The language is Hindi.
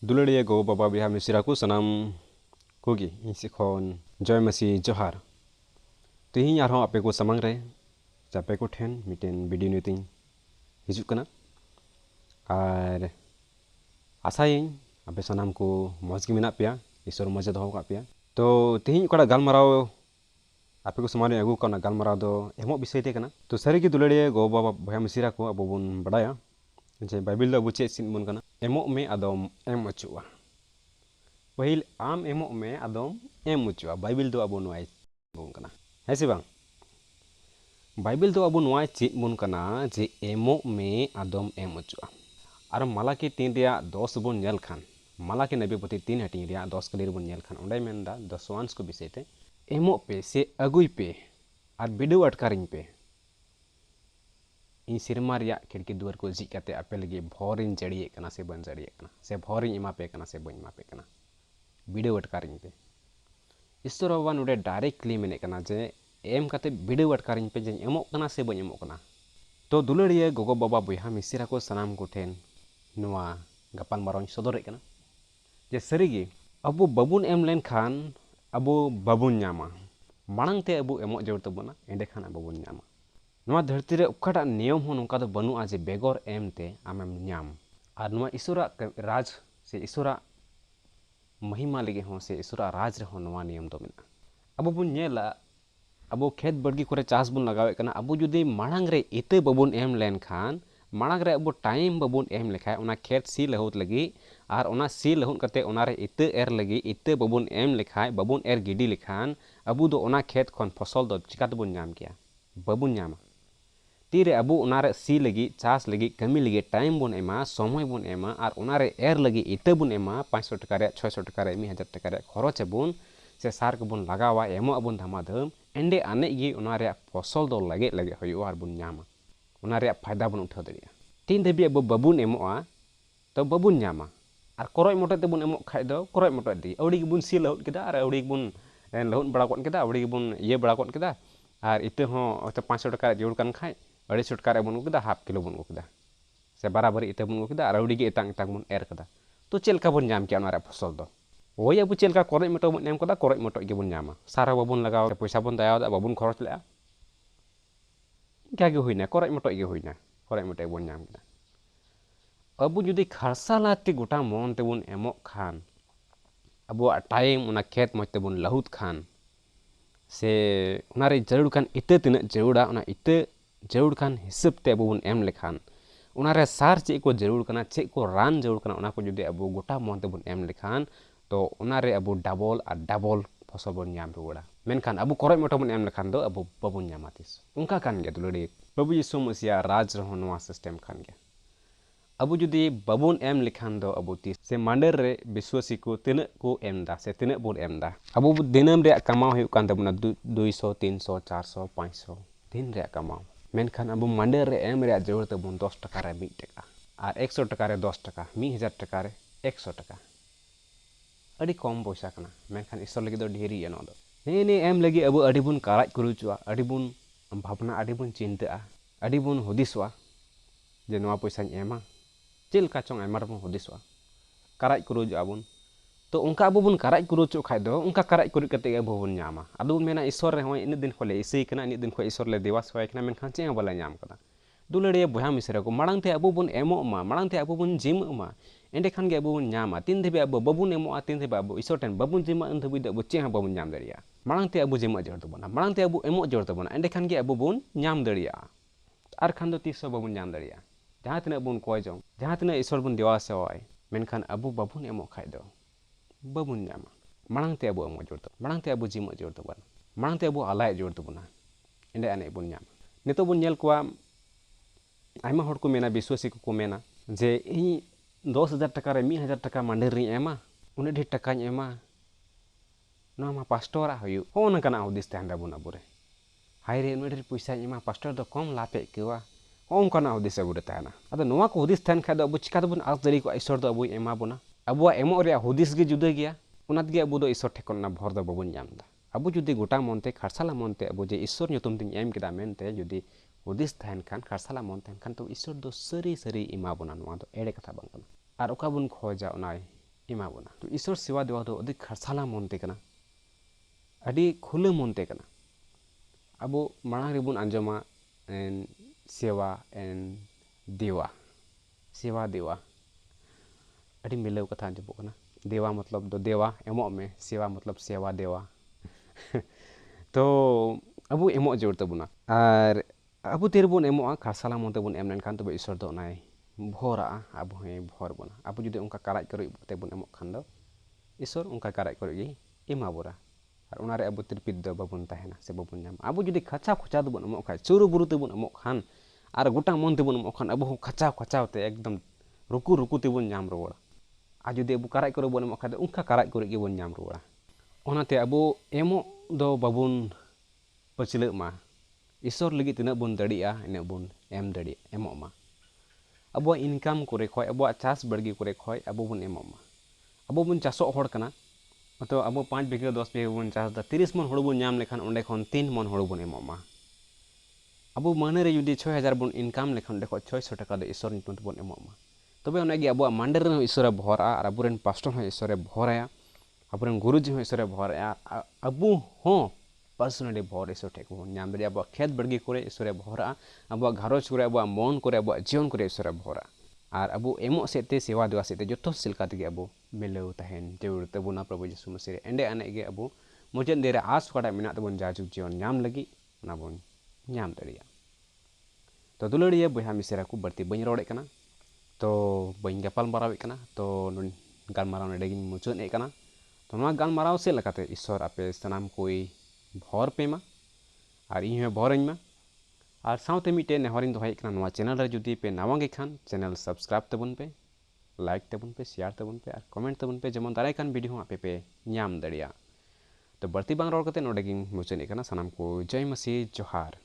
दुलारिया गो बाबा बिहा मिसिरा को सनाम कोगी इन सिखोन जय मसी जोहार तेहिं आरहों आपे को समंग रे चापे को ठेन मिटेन वीडियो नीतिंग हिजुक कना आर आसायिं आपे सनाम को मौज गे मेना पेया ईश्वर मौज दोहो का पेया तो तेहिं कड़ा गालमाराव आपे को समाने अगु कना गालमाराव दो एमो विषय ते कना तो सारी की दुलारिया गो बाबा बिहा मिसिरा को अबो बुन बड़ाया जे बाइबिल दो अबो चे सिन बुन कना एमो में आदम एम अचुआ पहिल आम एमो में आदम एम अचुआ बाइबिल दो अबो नोआय बुन कना है से बांग बाइबिल दो अबो नोआय चे बुन कना जे एमो में आदम एम अचुआ और मालाकी 3 रिया 10 बुन नेल खान मालाकी नबी पति 3 हटिंग रिया 10 कलीर बुन नेल खान उंडाय मेंदा दसवांस को विषय ते एमो पे से अगुई पे और बिडो अटकारिंग पे इन सिरमा रिया खिड़की दुआर को झिक काते आपे लगी भोरिन जड़िए कना से बन जड़िए कना से भोरिन इमा पे कना से बन इमा पे कना बिडो अटकारिंग पे ईश्वर बाबा नोडे डायरेक्टली मेने कना जे एम काते बिडो अटकारिंग पे जे एमो कना से बन एमो कना तो दुलारिया गोगो बाबा बयहा मिसिरा को सनाम को ठेन नोआ गपाल माराव सदर कना जे सरीगे अबो बाबुन एम लेन खान अबो बाबुन न्यामा मांग ते अबो एमो जरूर तबना एंडे खान अबो बुन न्यामा नोआ धरती रे उकाटा नियम हो नोका दो बनुआ जे बेगोर एम ते आमेम न्याम और नोआ ईश्वरा राज से ईश्वरा महिमा लगे हो से ईश्वरा राज रे हो नोआ नियम दो मेना अबो बुन नेला अबो खेत बड़गी करे चास बुन लगावे कना अबो जुदी मांग रे इते बाबुन एम लेन खान मांग रे अबो टाइम बाबुन एम लेखाय ओना खेत सी लहुत लगी और ओना सी लहुत कते ओना रे इते एर लगी इते बाबुन एम लेखाय बाबुन एर गिडी लेखान अबो दो ओना खेत खन फसल दो चिका तबुन न्याम किया बाबुन न्यामा तीरे अबो उनारे सी लगी चास लगी कमी लगी टाइम बुन एमा समय बुन एमा और उनारे एर लगी इते बुन एमा 500 टका रे 600 टका रे 1000 टका रे खरच बुन से सार को बुन लगावा एमो अबुन धमाधम एंडे आने गी उनारे फसल दो लगे लगे होयो और बुन न्यामा उनारे फायदा बुन उठा दरिया तीन देबी अबो बाबुन एमोआ तो बाबुन न्यामा और करय मोटे ते बुन एमो खाय दो करय मोटे दी औडी बुन सी लहुत केदा और औडी बुन लहुत बड़ा कोन केदा औडी बुन ये बड़ा कोन केदा और इते हो 500 टका जोड़ कान खाय 250 टका बन उगदा हाफ किलो बन उगदा से बराबरी इते बन उगदा और औडी गे इतांग इतांग बन एर कदा तो चेलका बन नाम के ओनारे फसल दो ओय अबु चेलका करय मटो बन एम कदा करय मटो गे बन नामा सारा बाबुन लगाव पैसा बन दायाव दा बाबुन खरच ले क्या गे होइना करय मटो गे होइना करय मटो बन नाम कदा अबु जुदी खरसा लाते गोटा मन ते बन एमो खान अबु टाइम ओना खेत मते बन लहुत खान से उनारे जरूर खान इते तिना जरूरा ओना इते जरूर खान हिसाब ते अबो बन एम लेखान उनारे सार चे को जरूर कना चे को रान जरूर कना उना को जुदी अबो गोटा मन ते बन एम लेखान तो उनारे अबो डबल और डबल फसल बन न्याम रुवाड़ा मेनखान अबो करय मटो बन एम लेखान दो अबो बाबुन न्यामातिस उनका कान गया दुलड़ी प्रभु यीशु मसीह राज रहो नोआ सिस्टम खान गया अबो जुदी बाबुन एम लेखान दो अबो तिस से मांडर रे विश्वासी को तिना को एमदा से तिना बोन एमदा अबो दिनम रे कमाव हुयु कान तबना 200 300 400 500 दिन रे कमाव मेनखान अबो मांडर रे एम रे जरूरत बन 10 टका रे 1 टका और 100 टका रे 10 टका 1000 टका रे 100 टका अड़ी कम पैसा कना मेनखान ईश्वर लगी दो ढेरी एनो दो ने एम लगी अबो अड़ी बुन काराज कुरुचुआ अड़ी बुन भावना अड़ी बुन चिंता अड़ी बुन हुदिसवा जे नोआ पैसाñ एमा चेल का चोंग आयमा रबन हुदिसवा काराज कुरुजुआ बुन तो उनका अबो बुन काराज कुरुचु खाय दो उनका काराज कुरुज कते अबो बुन न्यामा अदो बुन मेना ईश्वर रे होय इन दिन खोले इसे कना इन दिन खो ईश्वर ले देवा सवाय कना मेनखान चे बला न्याम कदा दुलड़े बहा मिसरा को मांग ते अबो बुन एमो मा मांग ते अबो बुन जिम मा एंडे खान गे अबो बुन न्यामा तीन देबे अबो बाबुन एमो तीन देबे अबो ईश्वर ठेन बाबुन जिमा अन धबि अबो चे बाबुन न्याम दरिया मांग ते अबो जिमा जड़ तबना मांग ते अबो एमो जड़ तबना एंडे खान गे अबो बुन न्याम दरिया आर खान दो तीसो बाबुन न्याम दरिया जहाँ तना बुन कोय जों जहाँ तना ईश्वर बुन देवा सवाय मेनखान अबो बाबुन एमो खाय दो बाबुन न्यामा मांग ते अबो एमो जड़ तब मांग ते अबो जिमा जड़ तबना मांग ते अबो आलाय जड़ तबना एंडे आने बुन न्यामा नितो बुन नेल कोआ आयमा हर को मेना विश्वासी को मेना जे इ 10,000 टका रे 1000 टका मांडर री एमा उन ढेर टकाñ एमा नो मा पास्टोरा हुयु हो नकना हुदिस तहन बुन अबुरे हाय रे उन ढेर पैसा एमा पास्टर दो कम लापे केवा हो कना हुदिस अबुरे तहना अद नोवा को हुदिस तहन खाय दो अबु चिका बुन आस दरी को ईश्वर दो अबु एमा बुना अबुआ एमो रे हुदिस गे जुदा गया उनात गे अबु दो ईश्वर ठेकन ना भर दो बाबुन न्यामदा अबु जुदी गोटा मनते खरसाला मनते अबु जे ईश्वर nyutum तिन एम केदा मेनते जुदी हुदिस तहन खान खरसाला मन तहन खान तो ईश्वर दो सरी सरी इमा बुना नोवा दो एड़े कथा बांग कना और ओका बुन खोजा ओनाय एमा बोना तो ईश्वर सेवा देवा दो अति खरसाला मनते कना अति खुले मनते कना अब मांग रेबुन आंजमा एन सेवा एन देवा सेवा देवा अति मिलाव कथा आंजमो कना देवा मतलब दो देवा एमो में सेवा मतलब सेवा देवा तो अब एमो जोड़ तबुना और अब तेरबुन एमो खरसाला मनते बुन एम लेनखान तबे ईश्वर दो नाय भोरा अब हे भोर बोना अब जुदे उनका कराज करो तेबुन एमो खान दो ईश्वर उनका कराज करो गे एमा बोरा और उनारे अब तिरपिद दो बाबुन ताहेना से बाबुन नाम अब जुदे खचा खचा दबुन एमो खाय चुरु बुरु तेबुन एमो खान और गोटा मन तेबुन एमो खान अब खचा खचा ते एकदम रुकु रुकु तेबुन नाम रोड़ा आ जुदे अब कराज करो बोन एमो खाय उनका कराज करो गे बोन नाम रोड़ा ओनाते अब एमो दो बाबुन पछिले मा ईश्वर लगी तिना बुन दड़िया इन बुन एम दड़ी एमो मा अब इनकाम करे खय अब चास बड़गी करे खय अब बुन एमो मा अब बुन चासो हड़ कना तो अब 5 बीघा 10 बीघा बुन चास दा 30 मन हड़ बुन नाम लेखान ओंडे खन 3 मन हड़ बुन एमो मा अब माने रे जुदी 6000 बुन इनकाम लेखान देखो 600 टाका दो ईश्वर नितुन बुन एमो मा तबे ओनेगे अब मांडे रे ईश्वर भरा और अबुरेन पास्टर हो ईश्वर भराया अबुरेन गुरुजी हो ईश्वर भराया अबु हो पर्सनली भर ईश्वर ठेक बन नाम दे अब खेत बड़गी करे ईश्वर भरा अब घारोज करे अब मन करे अब जीवन करे ईश्वर भरा और अब एमो सेते सेवा देवा सेते जो सिलका तगे अब मिलाव तहन जरूर तबुना प्रभु यीशु मसीह एंडे अनेगे अब मुझे देर आस कड़ा मेना तबन जाजुग जीवन नाम लगी ना बन नाम दड़िया तो दुलड़िया बहा मिसेरा को बढ़ती बई रोड़े कना तो बई गपाल मारावे कना तो गालमाराव नेडेगिन मुचाद कना तो नवा गालमाराव से लकाते ईश्वर आपे सनाम कोई भर पे मा और इन भरइन मा और साउते मिटे नेहरिन दोहाई कना नवा चैनल रे जुदी पे नावा गे खान चैनल सब्सक्राइब तबन पे लाइक तबन पे शेयर तबन पे और कमेंट तबन पे जेमन दाराय कान वीडियो आपे पे नाम दड़िया तो बढ़ती बांग रोड कते नोडेगिन मुचाद कना सनाम को जय मसीह जोहार।